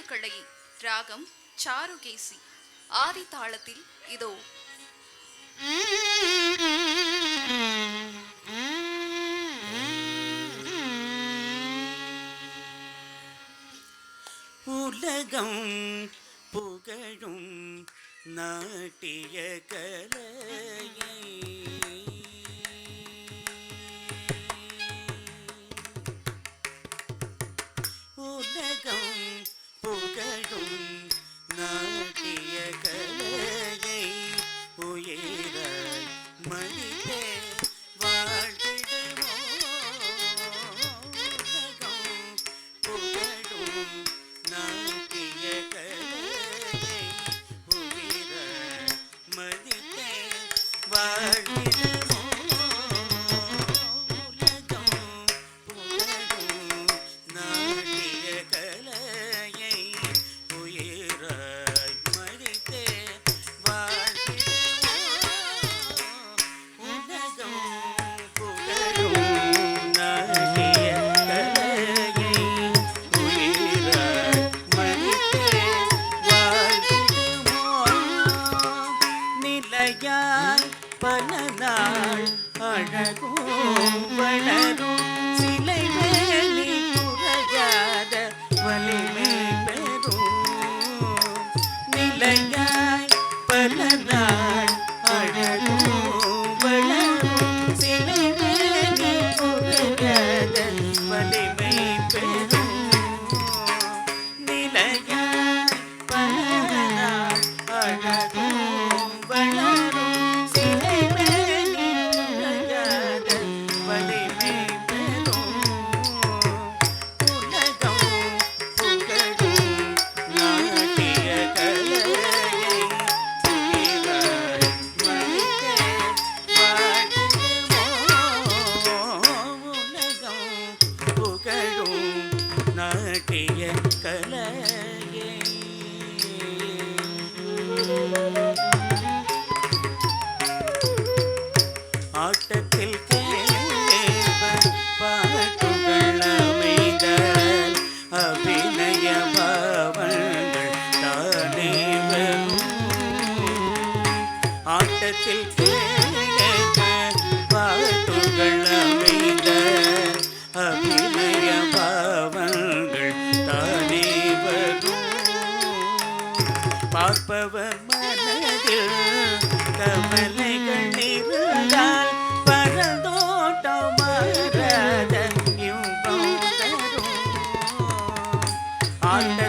ராகங்களை ராகம் சாருகேசி ஆதி தாளத்தில் இதோ. உலகம் புகழும் நாட்டிய கலையை உலகம் புகழும் நாட்டிய கலையை உயிர மனிதே வாழ்ந்திடுவோம். உலகம் புகழும் நாட்டிய கலையை உயிர மனிதே வாழ்ந்திடுவோம். பல நாள் அழகும் வளரும் சிலை வேலி குறையாத வலிமை பெறும். நிலையாய் பல நாள் அழகும் வளரும் சிலை வேலி குறையாத வலிமை பெறும். நிலையாய் பல நாள் அழகும் நாட்டிய கலையை ஆட்டத்தில் கேள்வர் பாட்டுகள் அமைதல் அபிநய பாவங்கள் தானே வரும். ஆட்டத்தில் கேள்வர் பாட்டுகள் அமைதல் அபிநய பாவங்கள் தானே வரும். பார்ப்பவர் மனதில் கவலைகள் இருந்தால் பரந்தோட்டம் மாறாத இன்பம் தரும். ஆட்ட